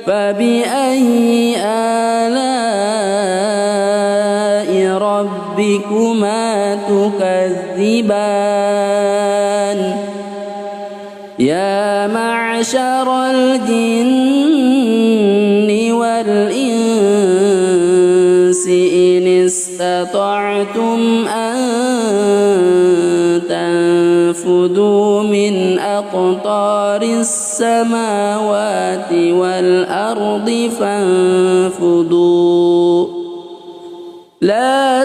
فبأي آلاء ربكما تكذبان يا معشر الجن والإنس إن استطعتم أن تنفذوا من أقطار السماوات والأرض فانفذوا لا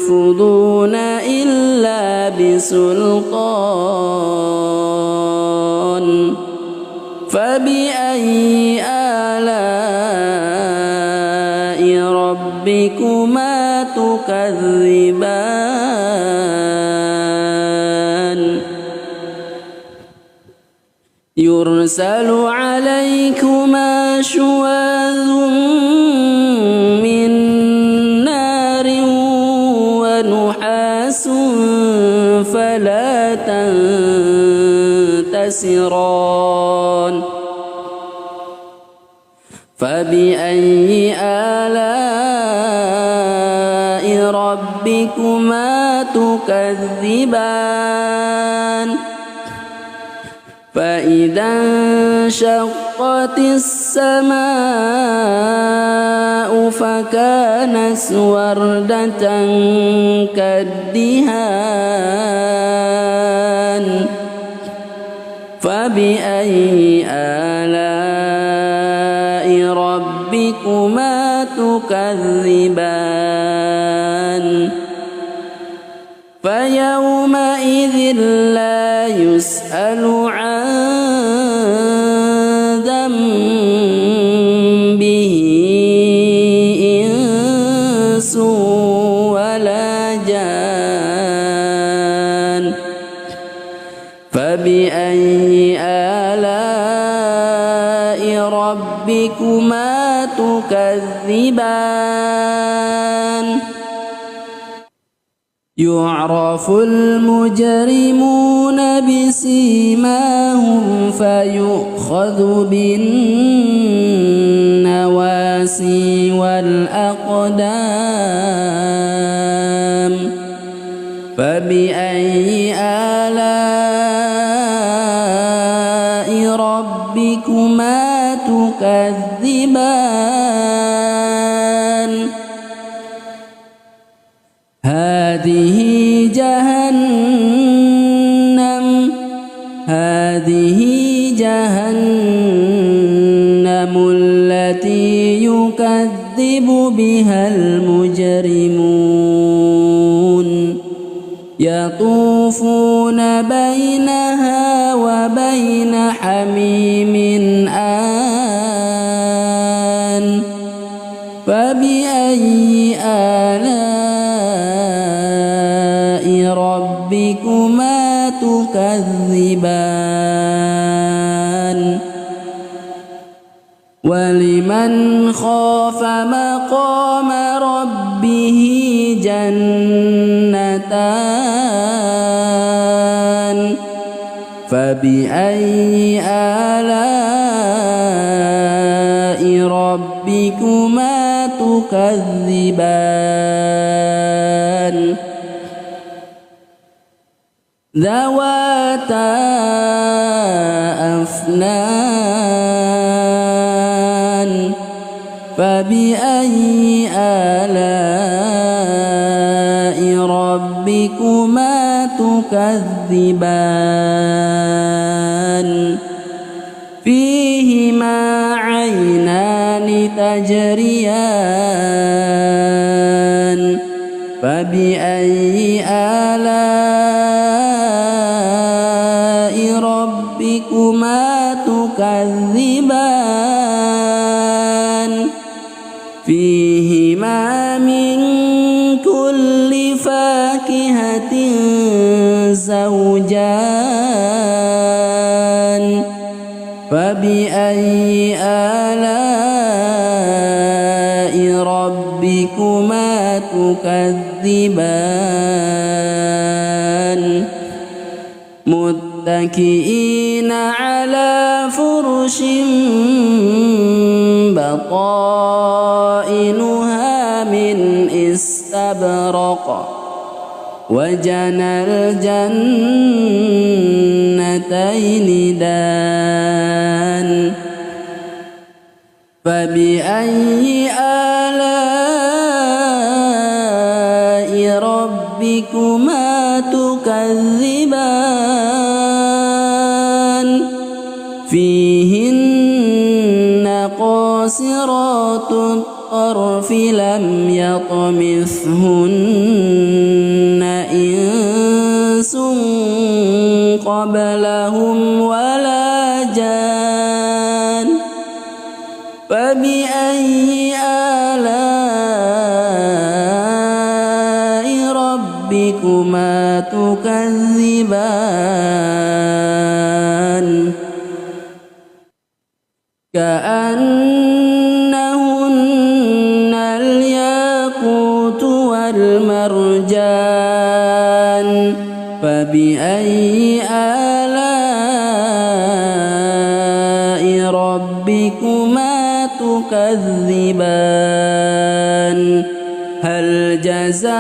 تنفذون إلا بسلطان فبأي آلاء ربكما تكذبان يرسل عليكما شواظ من نار ونحاس فلا تنتصران فبأي آلاء ربكما تكذبان فإذا انشقت السماء فكانت وردة كالدهان فبأي آلاء ربكما تكذبان فيومئذ لا يسأل عن ذنبه إنس ولا جان فبأي آلاء ربكما تكذبان يعرف المجرمون بسيماهم فيؤخذ بالنواسي والأقدام فبأي آلاء ربكما تكذبان هذه جهنم التي يكذب بها المجرمون يطوفون بينها وبين حميم آن فبأي آلاء ربكما تكذبان ولمن خاف مقام ربه جنتان فبأي آلاء ربكما تكذبان ذواتا أفنان فبأي آلاء ربكما تكذبان فيهما عينان تجريان فبأي آلاء ربكما تكذبان فيهما من كل فاكهة زوجان فبأي آلاء ربكما تكذبان متكئين على فرش بطائنها من استبرق وجنى الجنتين دان فبأي آلاء ربكما تكذبان فيهن قاصرات الطرف لم يطمثهن إنس قبلهم ولا جان فبأي آلاء ربكما تكذبان كأنهن الياقوت والمرجان فبأي آلاء ربكما تكذبان هل جزاء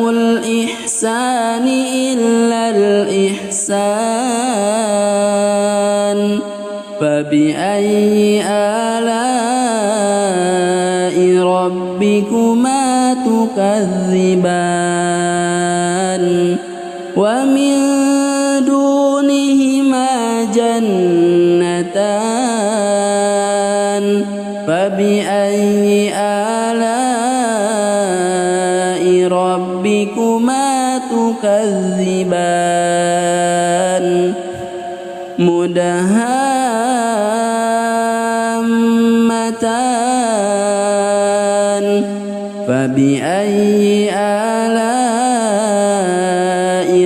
الإحسان إلا الإحسان فبأي آلاء ربكما تكذبان ومن دونهما جنتان فبأي آلاء ربكما تكذبان مدهامتان فبأي آلاء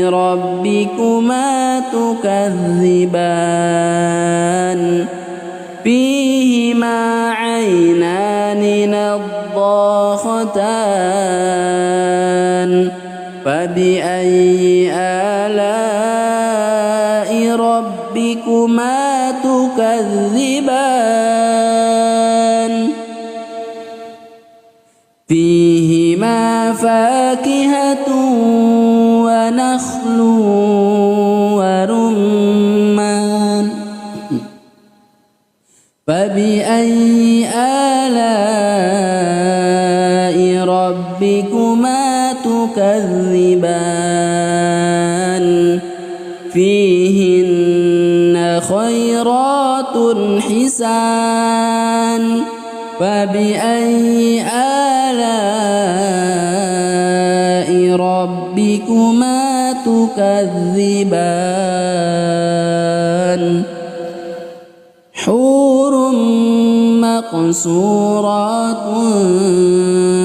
ربكما تكذبان فيهما عينان نضاختان فبأي آلاء ربكما تكذبان فيهما فاكهة ونخل ورمان فبأي آلاء ربكما تكذبان فيهن خيرات حسان فبأي آلاء ربكما تكذبان حور مقصورات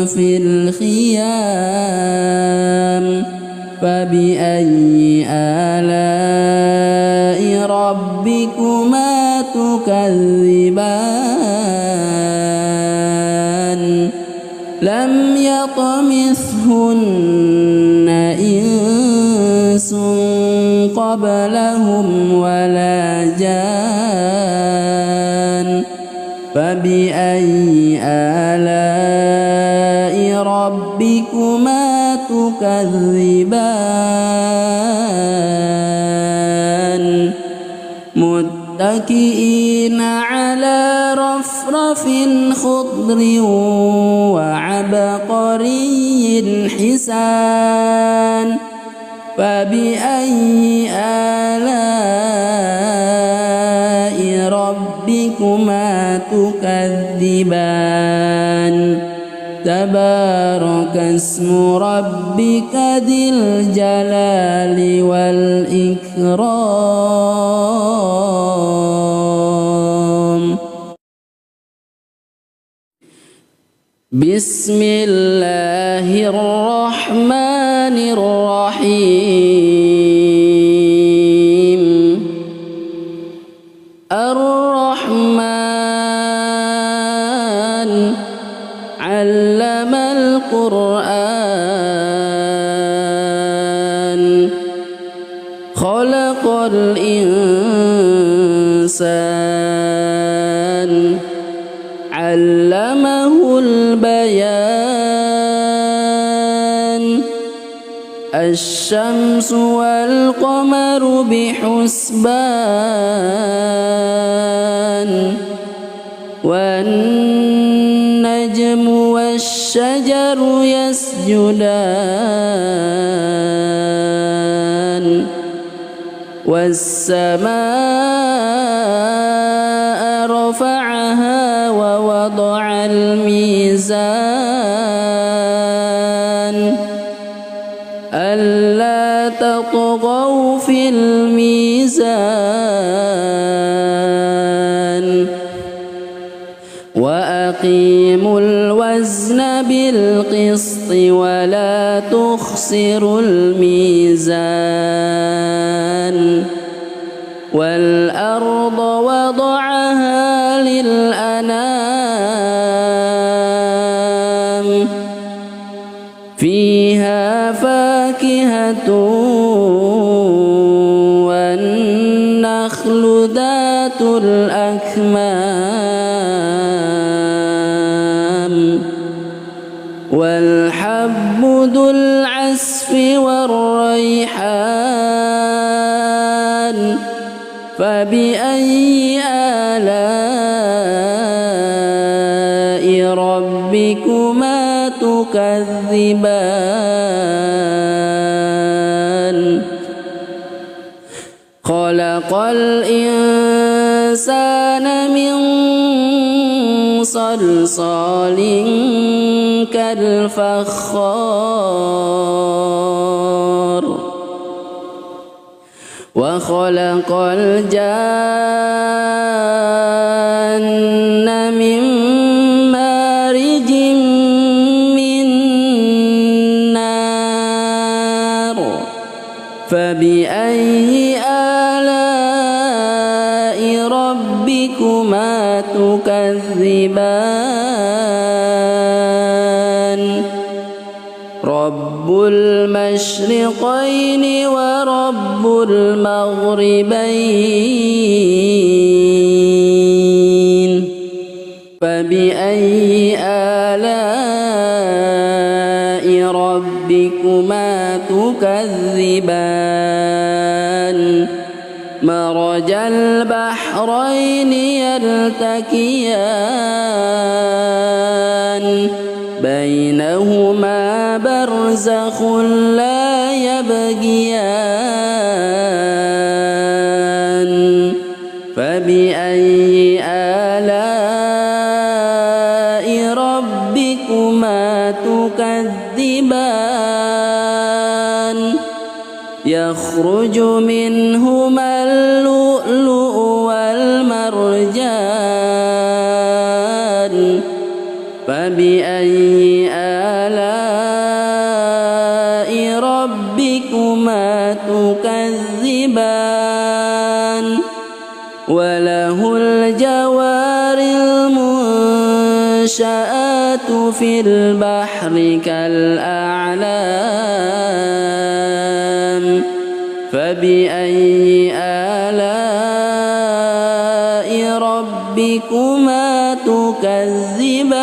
في الخيام فبأي آلاء ربكما تكذبان لم يطمثهن إنس قبلهم ولا جان فبأي آلاء ربكما تكذبان متكئين على رفرف خضر وعبقري حسان فبأي آلاء ربكما تكذبان تبارك اسم ربك ذي الجلال والإكرام بسم الله الرحمن الرحيم الرحمن علم القرآن خلق الإنسان علمه البيان الشمس والقمر بحسبان والنجم والشجر يسجدان والسماء رفعها ووضع الميزان ألا تطغوا في الميزان وأقيموا الوزن بالقسط ولا تخسروا الميزان والأرض وضعها للأنام فيها فاكهة والنخل ذات الأكمام والحب ذو العصف والريحان فبأي آلاء ربكما تكذبان خلق الإنسان من صلصال كالفخار وخلق الجان من مارج من نار فبأي آلاء ربكما تكذبان رب المشرقين ورب المغربين فبأي آلاء ربكما تكذبان مرج البحرين يلتقيان بينهما برزخ لا يبغيان فبأي آلاء ربكما تكذبان يخرج منهما اللؤلؤ والمرجان فبأي آلاء ربكما تكذبان وله الجوار المنشآت في البحر كالأعلام فبأي آلاء ربكما تكذبان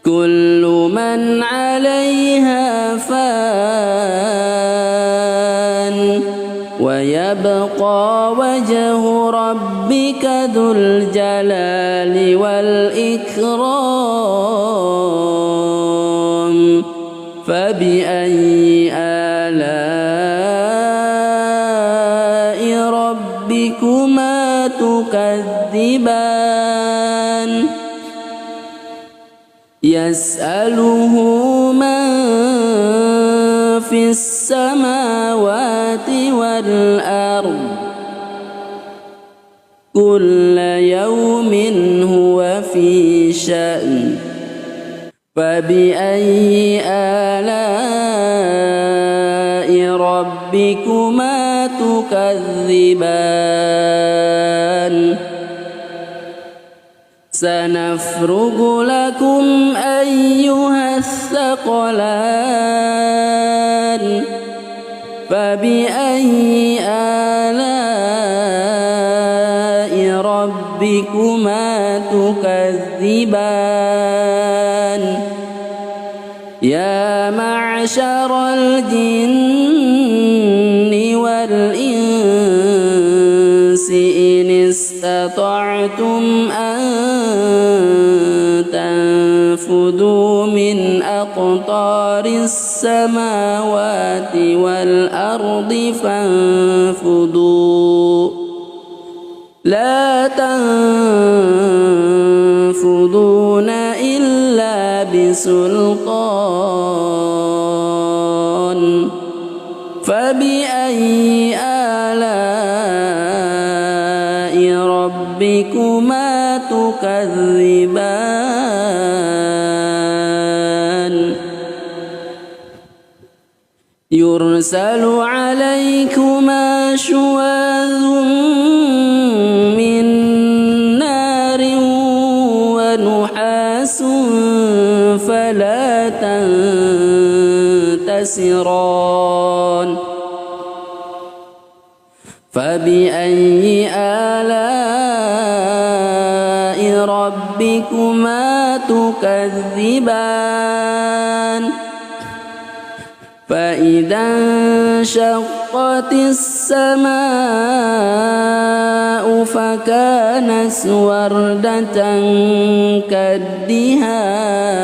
كل من عليها فان ويبقى وجه ربك ذو الجلال والإكرام فبأي آلاء ربكما تكذبان يسأله من في السماوات والأرض كل يوم هو في شأن فبأي آلاء ربكما تكذبان سنفرغ لكم أيها الثقلان فبأي آلاء ربكما تكذبان يا معشر الجن والإنس إن استطعتم أن تنفذوا من أقطار السماوات والأرض فانفذوا لا تنفذون إلا بسلطان فبأي آلاء ربكما تكذبان يرسل عليكما شواظ من نار ونحاس فلا تنتصران فبأي آلاء ربكما تكذبان فإذا انشقت السماء فكانت وردة كالدهان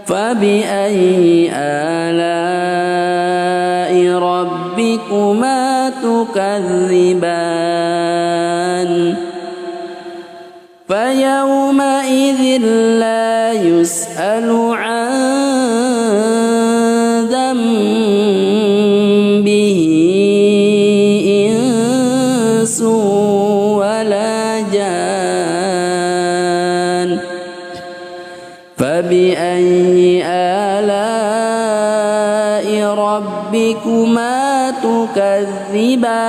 فبأي آلاء ربكما تكذبان فيومئذ لا يسأل عن ذنبه إنس ولا جان فبأي آلاء ربكما تكذبان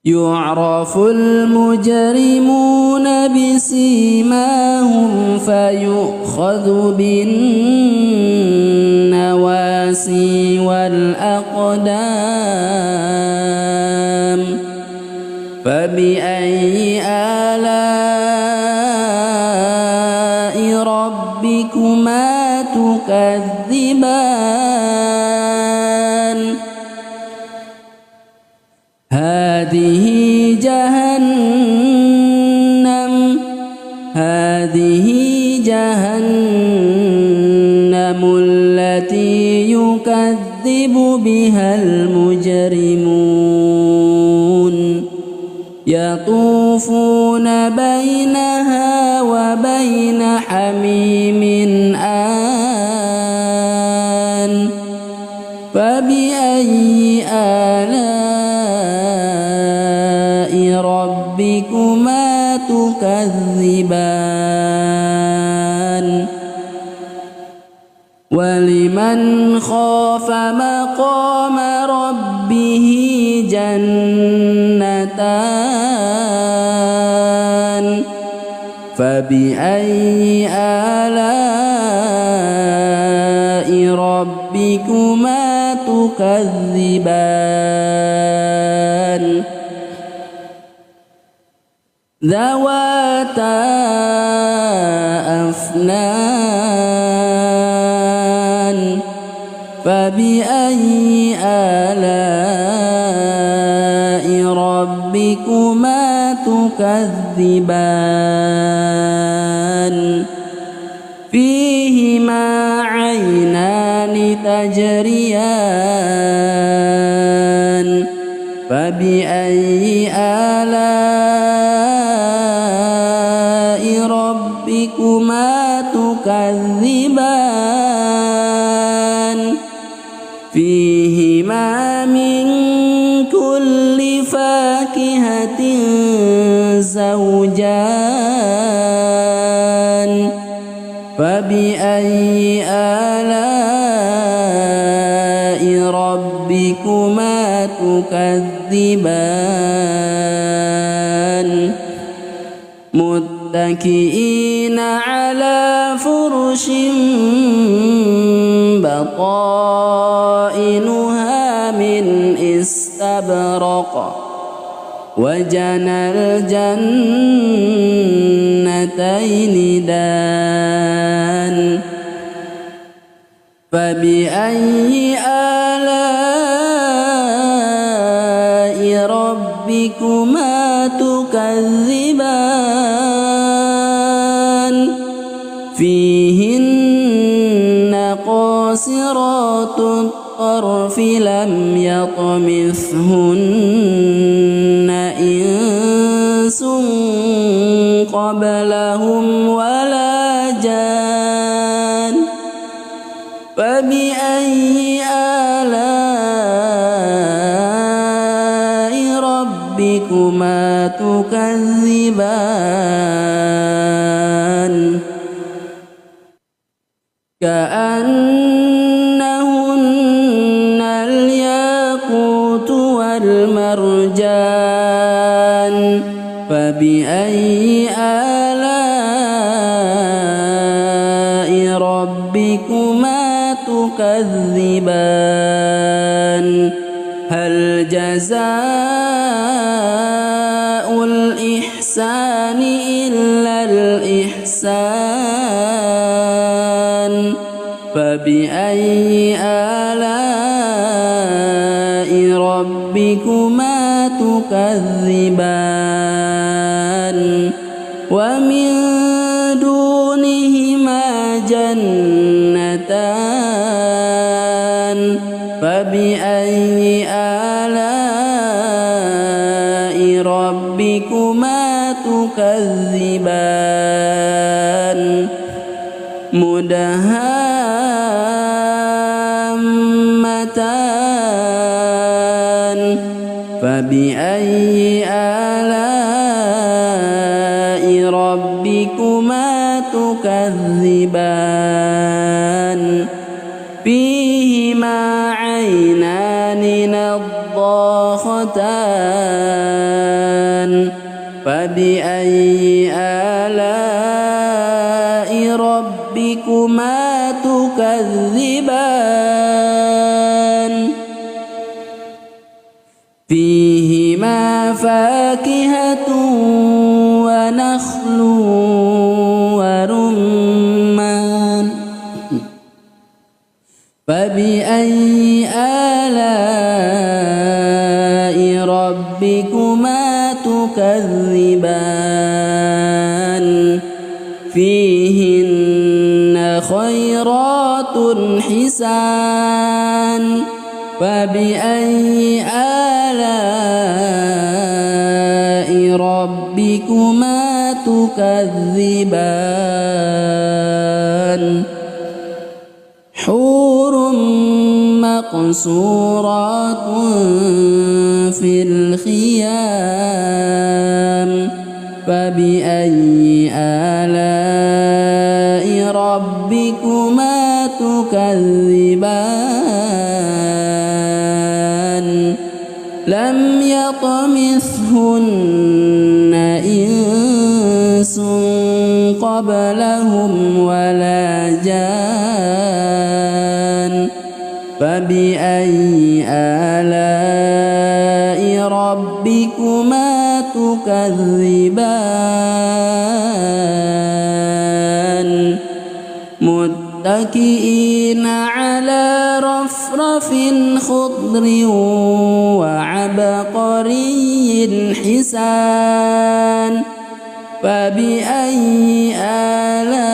يعرف المجرمون بسيماهم فيؤخذ بالنواسي والأقدام فبأي آلاء ربكما تكذبان هذه جهنم التي يكذب بها المجرمون يطوفون بينها وبين حميم آن فبأي آلاء ربكما تكذبان ولمن خاف مقام ربه جنتان فبأي آلاء ربكما تكذبان ذواتا أفنان فبأي آلاء ربكما تكذبان فيهما عينان تجريان فبأي آلاء ربكما تكذبان فيهما من كل فاكهة زوجان فبأي آلاء ربكما تكذبان متكئين على فرش فرش بطائنها من استبرق وجنى الجنتين دان فبأي آلاء ربكما تكذبان فيهن قاصرات الطرف لم يطمثهن إنس قبلهم ولا جان فبأي آلاء ربكما تكذبان كأنهن الياقوت والمرجان فبأي آلاء ربكما تكذبان هل جزاء الإحسان إلا الإحسان فبأي آلاء ربكما تكذبان ومن دونهما جنتان فبأي آلاء ربكما تكذبان مدهامتان فبأي آلاء ربكما تكذبان فيهما عينان نضاختان فبأي آلاء ربكما تكذبان فيهما فاكهة ونخل ورمان فبأي آلاء ربكما تكذبان فيهن خيرات حسان فبأي آلاء ربكما تكذبان حور مقصورات في الخيام فبأي آلاء ربكما تكذبان لم يطمثهن إنس قبلهم ولا جان فبأي آلاء ربكما تكذبان متكئين على رفرف خضر وعبقري حسان فبأي آلاء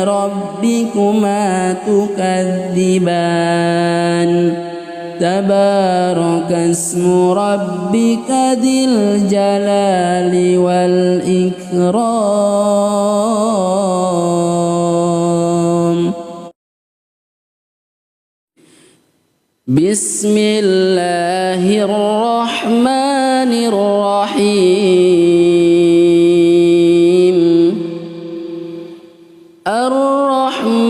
ربكما تكذبان تبارك اسم ربك ذي الجلال والإكرام بسم الله الرحمن الرحيم الرحمن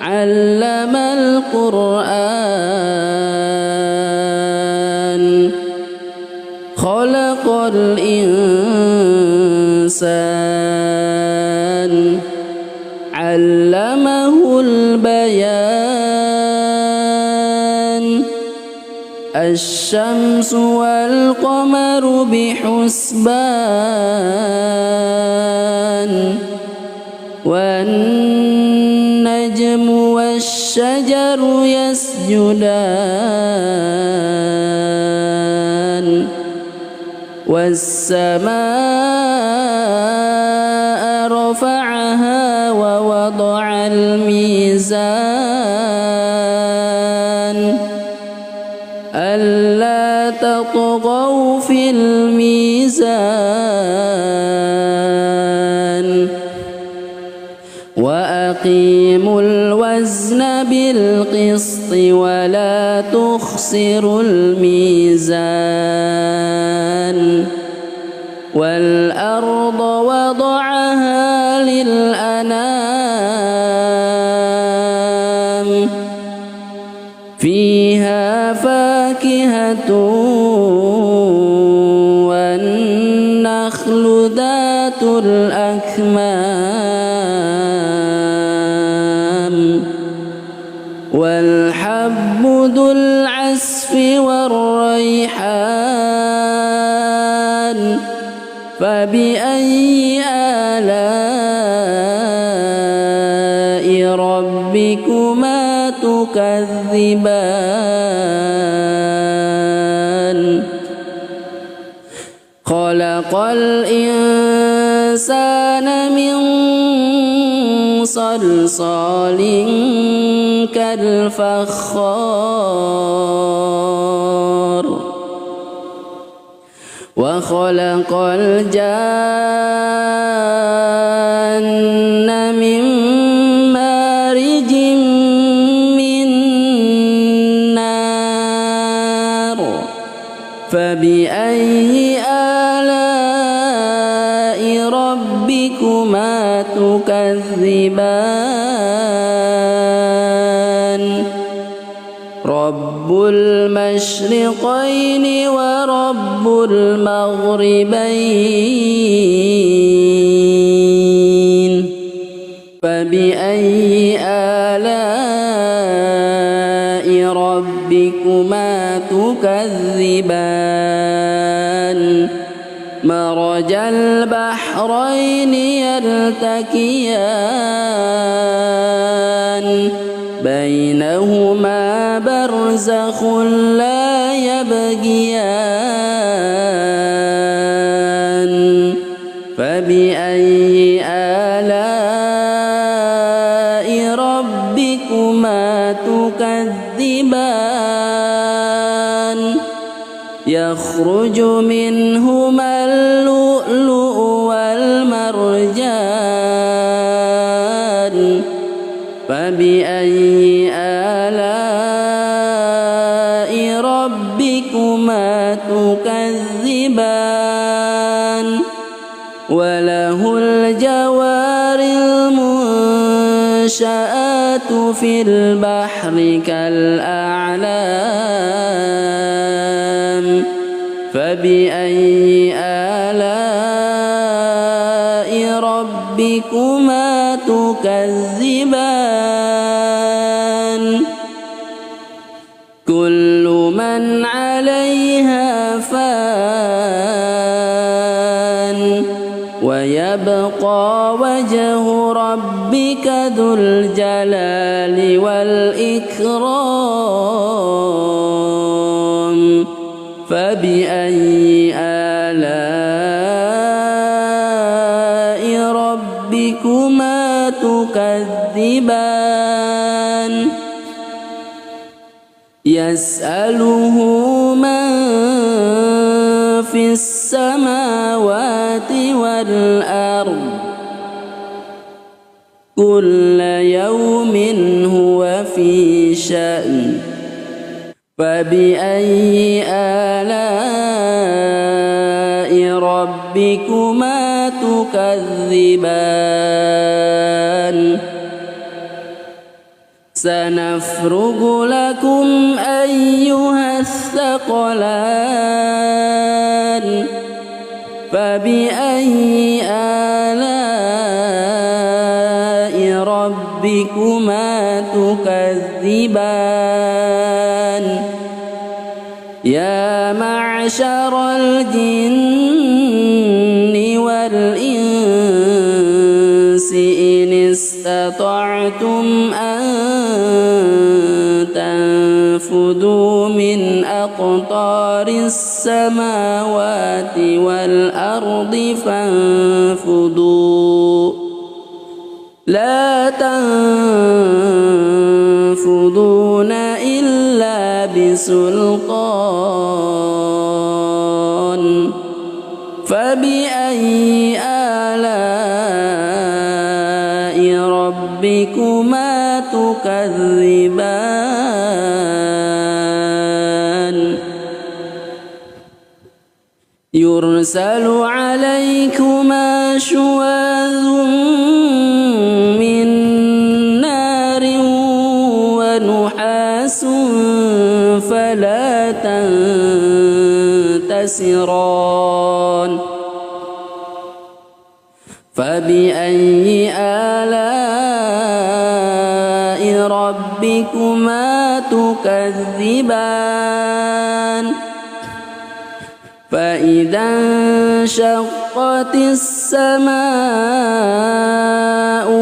علم القرآن خلق الإنسان علمه البيان الشمس والقمر بحسبان والنجم والشجر يسجدان والسماء رفعها ووضع الميزان ألا تطغوا في الميزان وأقيموا الوزن بالقسط ولا تخسروا الميزان والأرض وضعها للأنام فيها فاكهة والنخل ذات الأكمام والحب ذو العصف والريحان فبأي آلاء ربكما تكذبان خلق الإنسان من صلصال كالفخار وخلق الجان من مارج من نار فبأي آلاء ربكما تكذبان رب المشرقين ورب المغربين فبأي آلاء ربكما تكذبان مرج البحرين يلتقيان بينهما برزخ لا يبغيان فبأي آلاء ربكما تكذبان يخرج منهما اللؤلؤ والمرجان فبأي آلاء ربكما تكذبان وله الجوار المنشآت في البحر كالأعلام فبأي آلاء ربكما تكذبان كل من عليها فان ويبقى وجه ربك ذو الجلال والإكرام فبأي آلاء ربكما تكذبان يسأله من في السماوات والأرض كل يوم هو في شأن فبأي آلاء ربكما تكذبان سنفرغ لكم أيها الثقلان فبأي آلاء ربكما تكذبان يا معشر الجن والإنس إن استطعتم أن تنفذوا من أقطار السماوات والأرض فانفذوا لا تنفذون إلا بسلطان فبأي آلاء ربكما تكذبان يرسل عليكما شواظ من نار ونحاس فلا تنتصران فبأي آلاء ربكما تكذبان فإذا انشقت السماء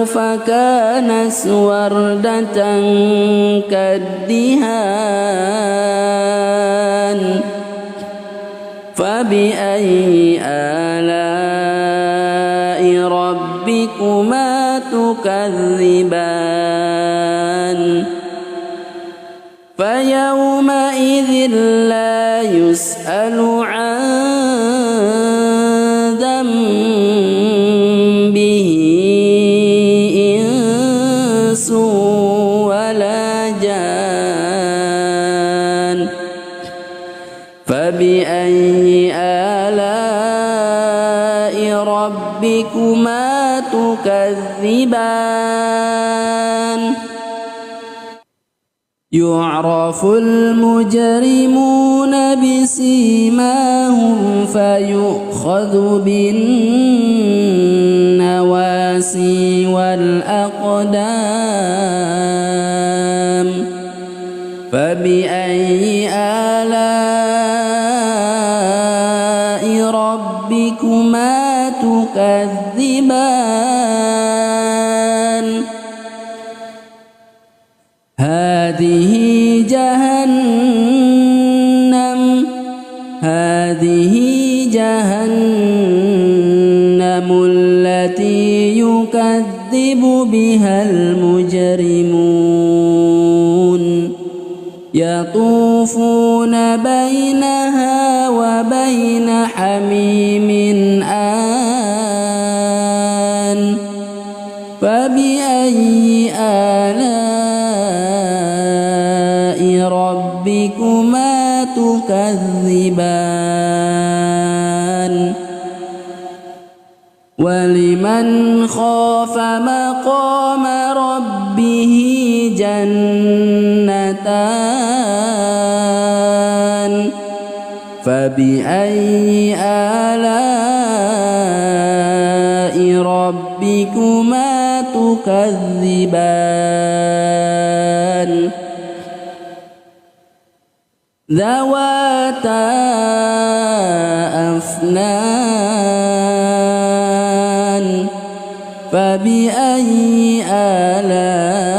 فكانت وردة كالدهان فبأي آلاء ربكما تكذبان فيومئذ لا يسأل عن ذنبه إنس ولا جان فبأي آلاء ربكما تكذبان يعرف المجرمون بسيماهم فيؤخذ بالنواسي والأقدام فبأي آلاء ربكما تكذبان هذه جهنم التي يكذب بها المجرمون يطوفون بينها وبين حميم آن فبأي آلاء ربكما تكذبان ولمن خاف مقام ربه جنتان فبأي آلاء ربكما تكذبان ذواتا أفنان فبأي آلاء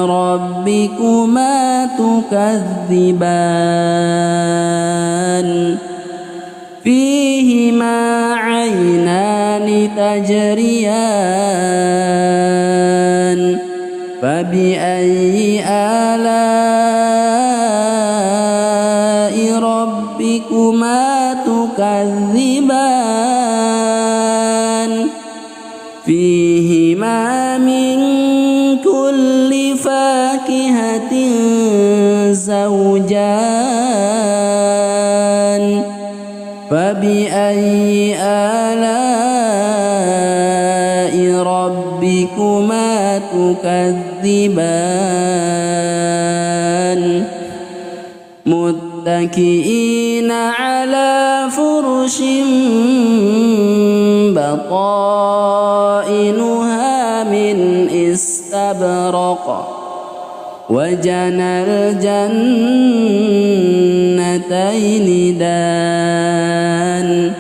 ربكما تكذبان فيهما عينان تجريان فبأي آلاء ربكما تكذبان فيهما من كل فاكهة زوجان فبأي آلاء ربكما تكذبان متكئين على فرش عرش بطائنها من استبرق وجنى الجنتين دان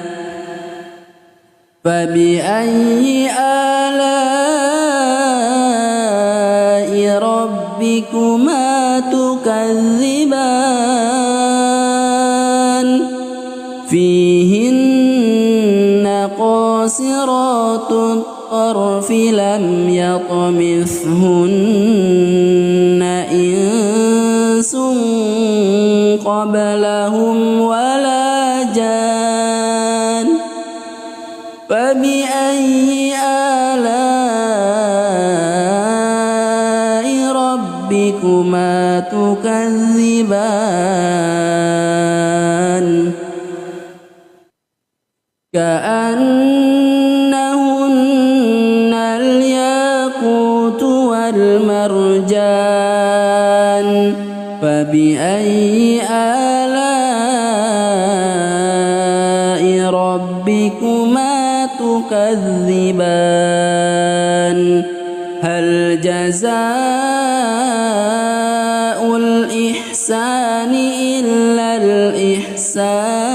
فبأي آلاء ربكما تكذبان فيهن قاصرات الطرف لم يطمثهن إنس قبلهم ولا جان فبأي آلاء ربكما تكذبان كأنهن الياقوت والمرجان فبأي آلاء ربكما تكذبان هل جزاء الإحسان إلا الإحسان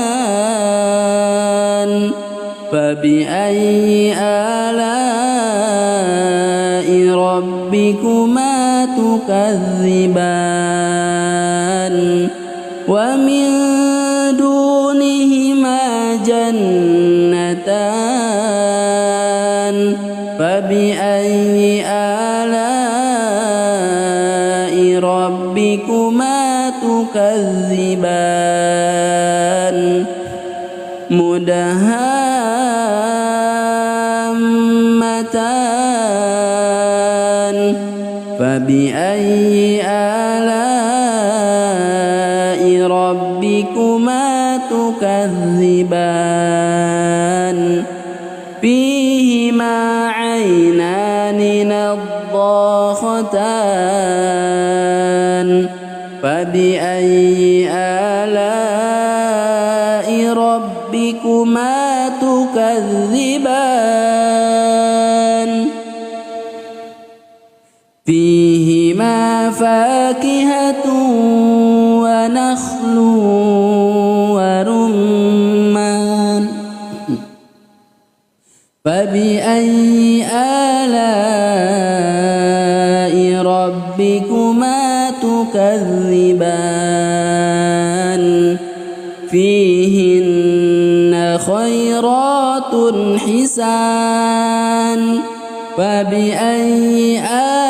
فبأي آلاء ربكما تكذبان ومن دونهما جنتان فبأي آلاء ربكما تكذبان مدهامتان فبأي آلاء ربكما تكذبان فيهما عينان نضاختان فبأي آلاء ربكما تكذبان فيهما فاكهة ونخل ورمان فبأي آلاء ربكما تكذبان فيهن خيرات حسان فبأي آلاء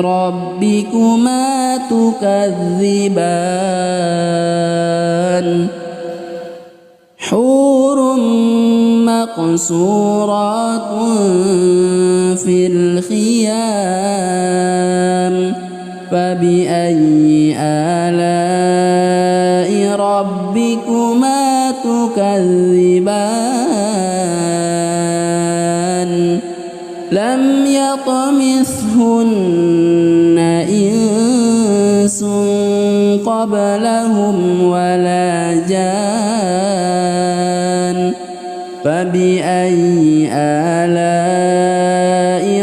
ربكما تكذبان حور مقصورات في الخيام فبأي آلاء ربكما تكذبان لم يطمثهن إنس قبلهم ولا جان فبأي آلاء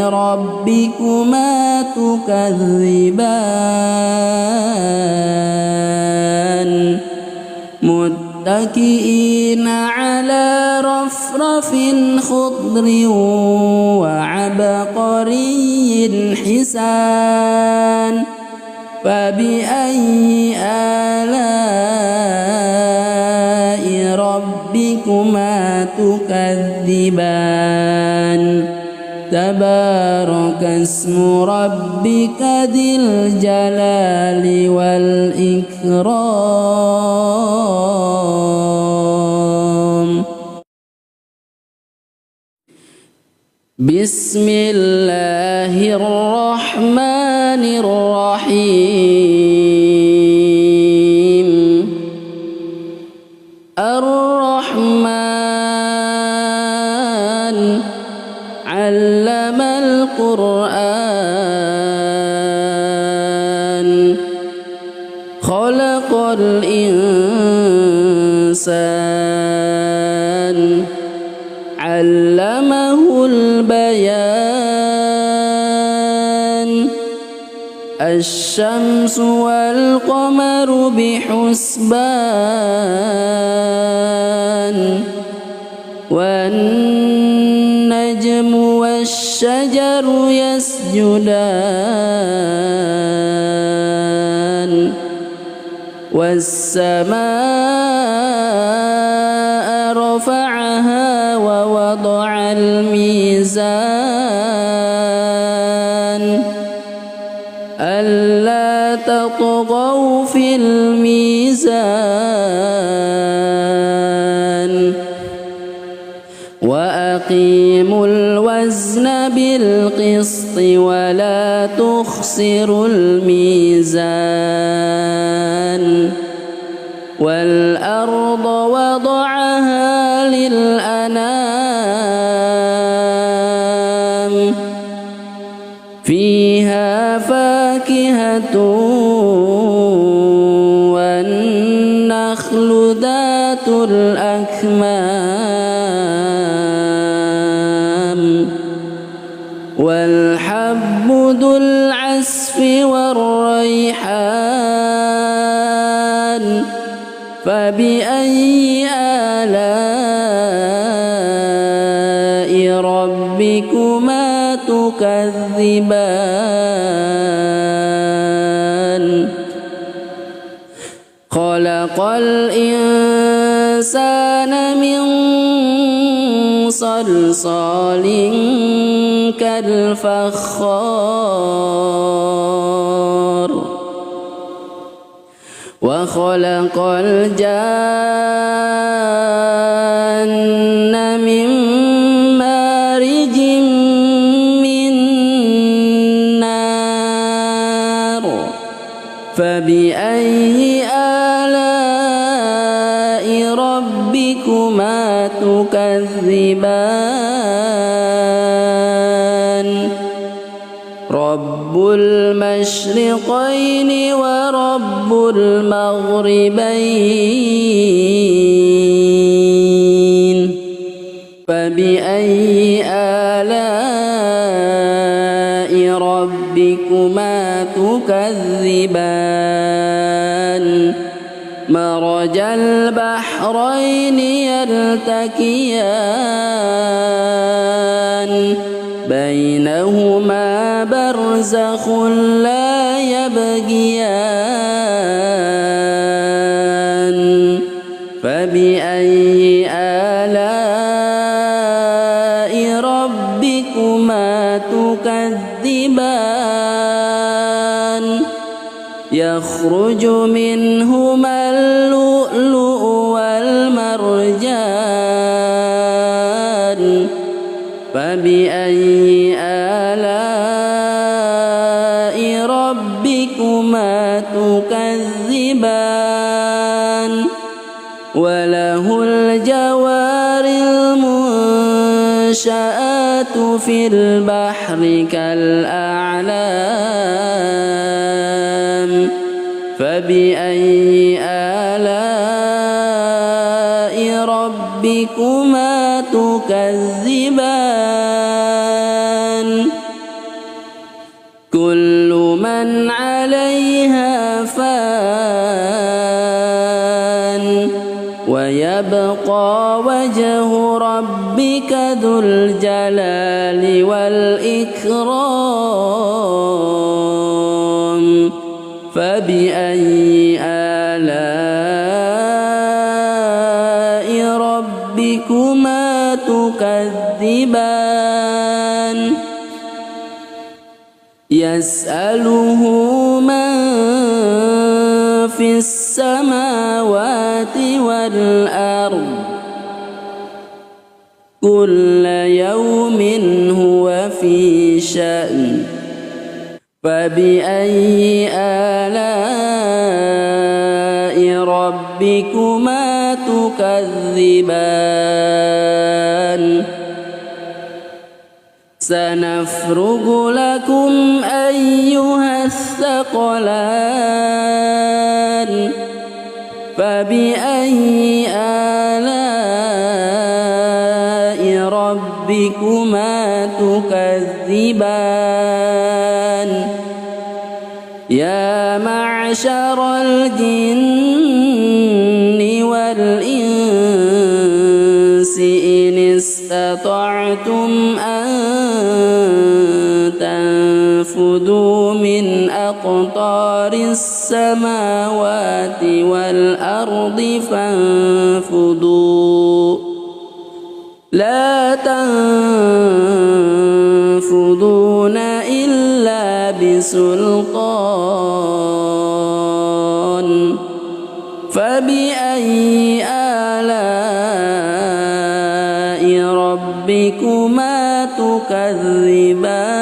ربكما تكذبان متكئين على رفرف خضر وعبقري حسان فبأي آلاء ربكما تكذبان تبارك اسم ربك ذي الجلال والإكرام بسم الله الرحمن الرحيم الرحمن علم القرآن خلق الإنسان الإنسان علمه البيان الشمس والقمر بحسبان والنجم والشجر يسجدان والسماء رفعها ووضع الميزان ألا تطغوا في الميزان وأقيموا الوزن بالقسط ولا تخسروا الميزان والأرض وضعها للأنام فيها فاكهة والنخل ذات الأكمام والحب ذو العصف والريحان فبأي آلاء ربكما تكذبان خلق الإنسان من صلصال كالفخار وخلق الجان من مارج من نار فبأي آلاء ربكما تكذبان رب المشرقين ورب المغربين فبأي آلاء ربكما تكذبان مرج البحرين يلتقيان بينهما برزخ لا يبغيان فبأي آلاء ربكما تكذبان يخرج منهما اللؤلؤ والمرجان فبأي آلاء ربكما تكذبان وله الجوار المنشآت في البحر كالأعلام فبأي آلاء ربكما تكذبان كل من عليها فان ويبقى وجه ربك ذو الجلال والإكرام فبأي آلاء ربكما تكذبان يسأله من في السماوات والأرض كل يوم هو في شأن فبأي آلاء ربكما تكذبان سنفرغ لكم أيها الثقلان فبأي آلاء ربكما تكذبان يا معشر الجن والإنس إن استطعتم أن تنفذوا من أقطار السماوات والأرض فانفذوا لا تنفذون إلا بسلطان فبأي آلاء ربكما تكذبان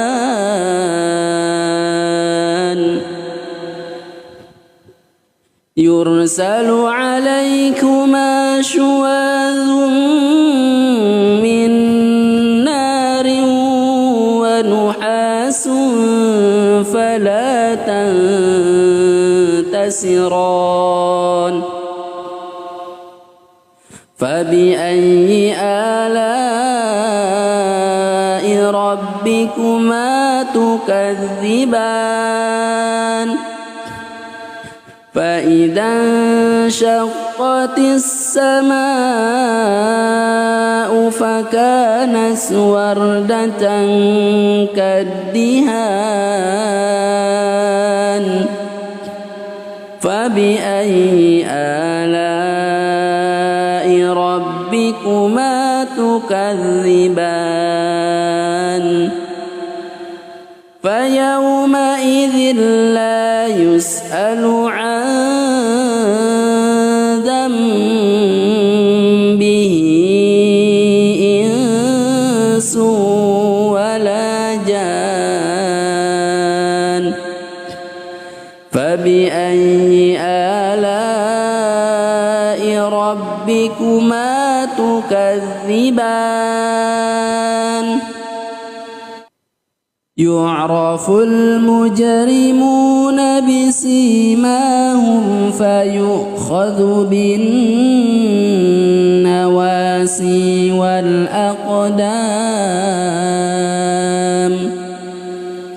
يرسل عليكما شواظ من نار ونحاس فلا تنتصران فبأي آلاء ربكما تكذبان فإذا انشقت السماء فكانت وردة كالدهان فبأي آلاء ربكما تكذبان فيومئذ لا يسأل عن ذنبه إنس ولا جان فبأي آلاء ربكما تكذبان يعرف المجرمون بسيماهم فيؤخذ بالنواسي والأقدام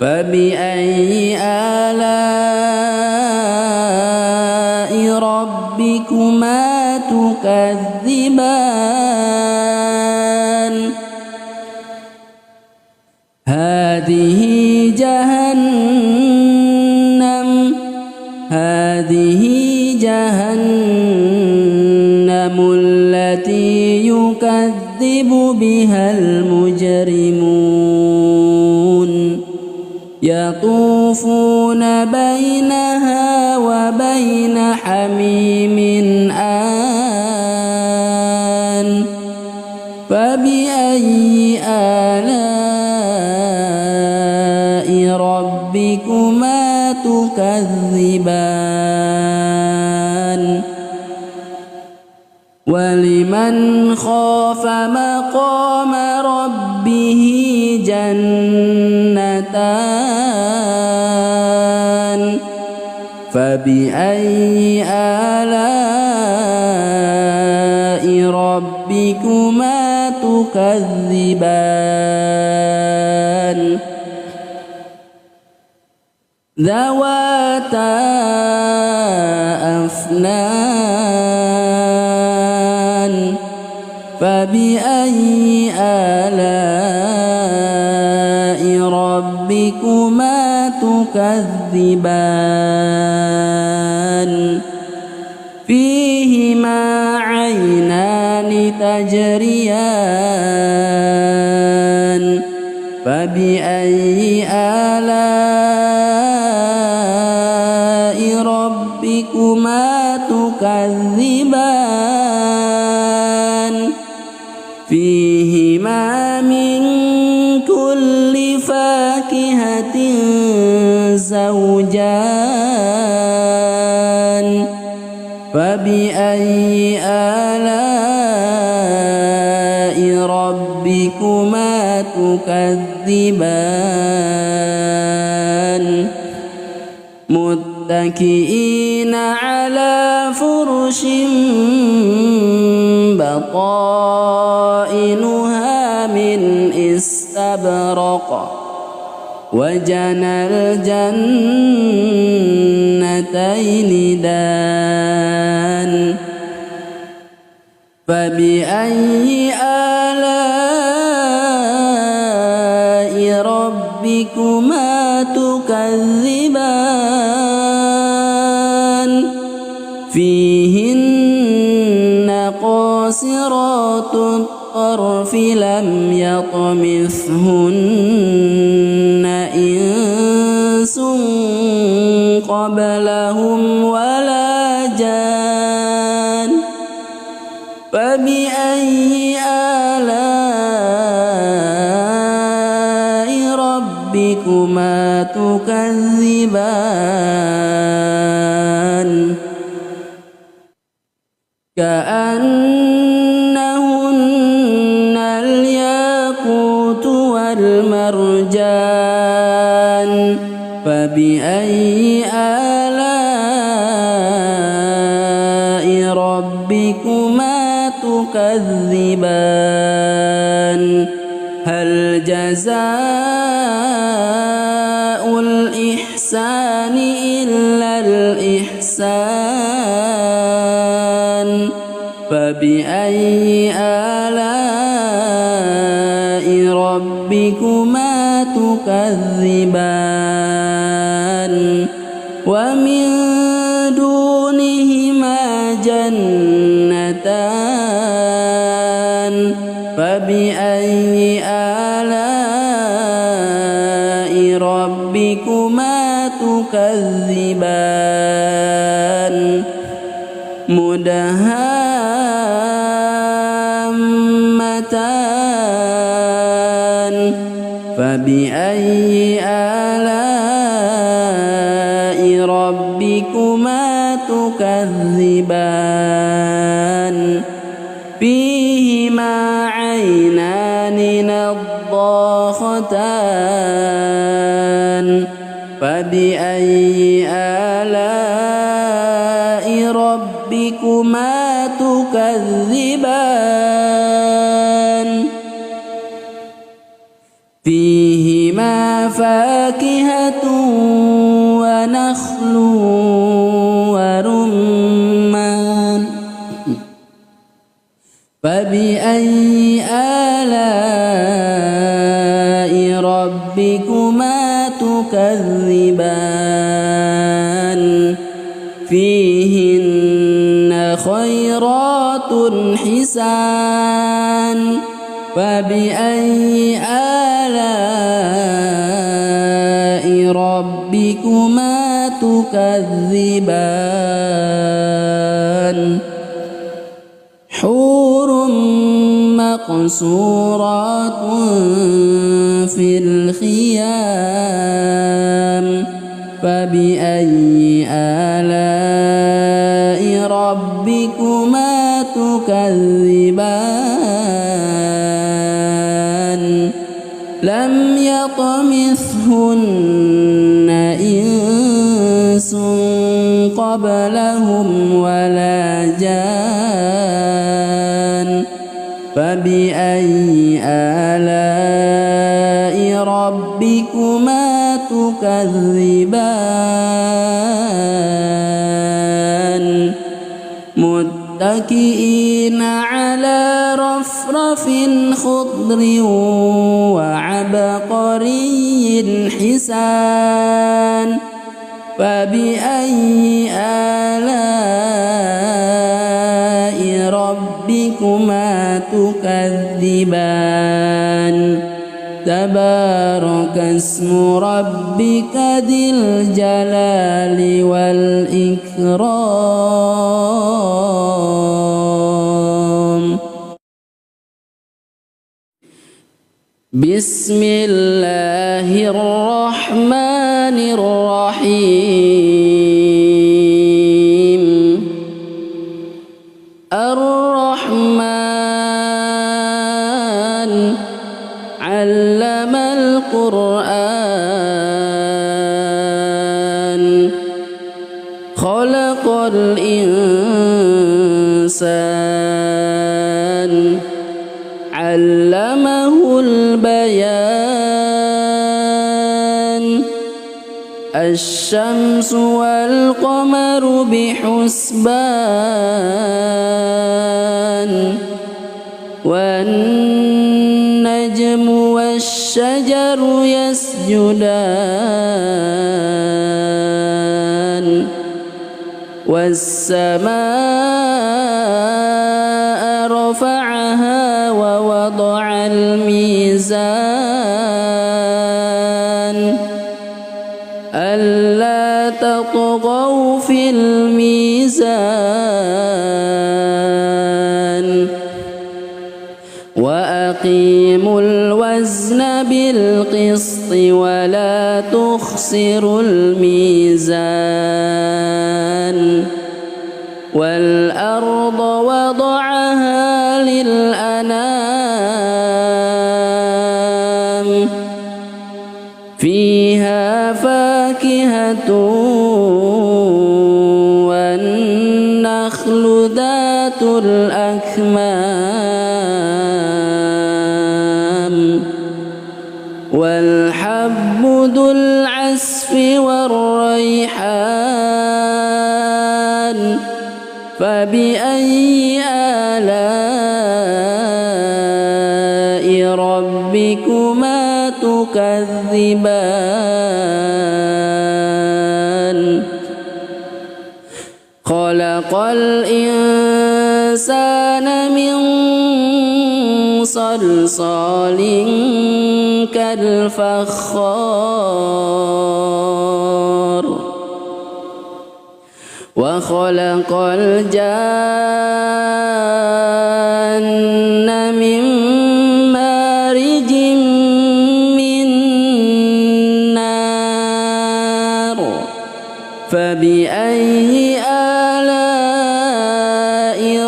فبأي آلاء ربكما تكذبان هذه جهنم التي يكذب بها المجرمون يطوفون بينها وبين حميم آن فبأي آلاء ربكما تكذبان ولمن خاف مقام ربه جنتان فبأي آلاء ربكما تكذبان ذواتا أفنان فبأي آلاء ربكما تكذبان فيهما عينان تجريان فبأي آلاء ربكما تكذبان فيهما من كل فاكهة زوجان فبأي آلاء ربكما تكذبان متكئين على فرش خائنها من استبرق وجنى الجنتين دان فبأي آلاء ربكما تكذبان فيهن قاصرات الطرف لم يطمثهن إنس قبلهم ولا جان فبأي آلاء ربكما تكذبان كأنهن الياقوت والمرجان فبأي آلاء ربكما تكذبان هل جزاء الإحسان إلا الإحسان فبأي آلاء ربكما تكذبان ومن دونهما جنتان فبأي آلاء ربكما تكذبان مدهامتان فبأي آلاء ربكما تكذبان فيهما عينان نضاختان فبأي آلاء ربكما تكذبان فيهما فاكهة ونخل ورمان فبأي آلاء ربكما تكذبان فيهن خيرات حسان فبأي آلاء ربكما تكذبان حور مقصورات في الخيام فبأي آلاء ربكما تكذبان لم يطمثهن إنس قبلهم ولا جان فبأي آلاء ربكما تكذبان متكئين على رفرف خضر وعبقري حسان فبأي آلاء ربكما تكذبان تبارك اسم ربك ذي الجلال والإكرام بسم الله الرحمن الرحيم الرحمن علم القرآن خلق الإنسان الإنسان علمه البيان الشمس والقمر بحسبان والنجم والشجر يسجدان والسماء رفعها ووضع الميزان ألا تطغوا في الميزان وأقيموا الوزن بالقسط ولا تخسروا الميزان والأرض وضعها للأنام فيها فاكهة والنخل ذات الأكمام والحب ذو العصف والريحان فبأي آلاء ربكما تكذبان خلق الإنسان من صلصال كالفخار وخلق الجان من مارج من نار فبأي آلاء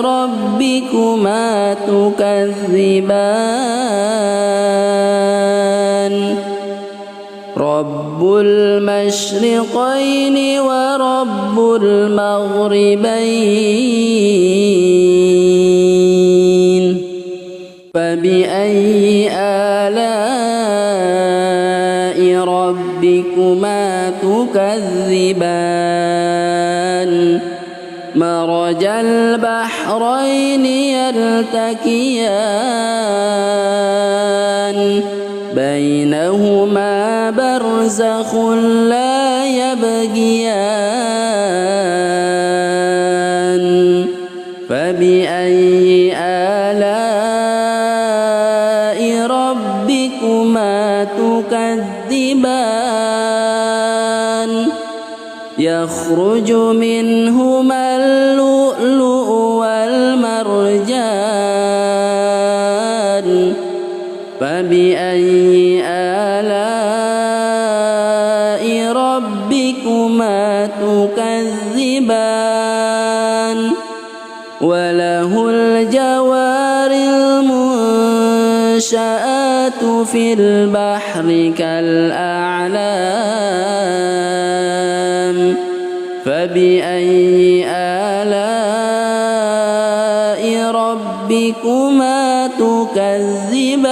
ربكما تكذبان رب المشرقين ورب المغربين فبأي آلاء ربكما تكذبان مرج البحرين يلتقيان بينهما برزخ لا يبغيان فبأي آلاء ربكما تكذبان يخرج منهما اللؤلؤ والمرجان فبأي آلاء ربكما تكذبان وله الجوار المنشآت في البحر كالأعلام فبأي آلاء ربكما تكذبان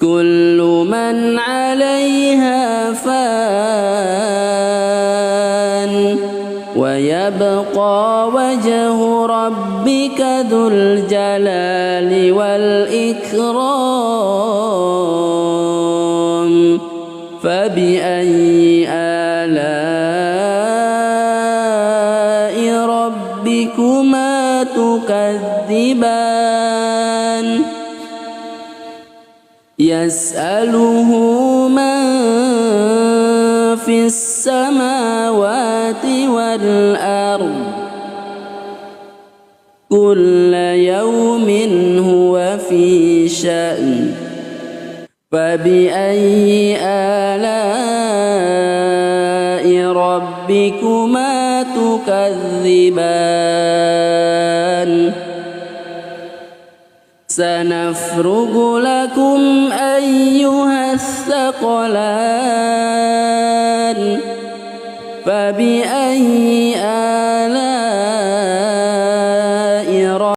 كل من عليها فان ويبقى وجه ربك ذو الجلال والإكرام فبأي آلاء ربكما تكذبان يسأله من في السماوات والأرض كل يوم هو في شأن فبأي آلاء ربكما تكذبان سنفرغ لكم أيها الثقلان فبأي آلاء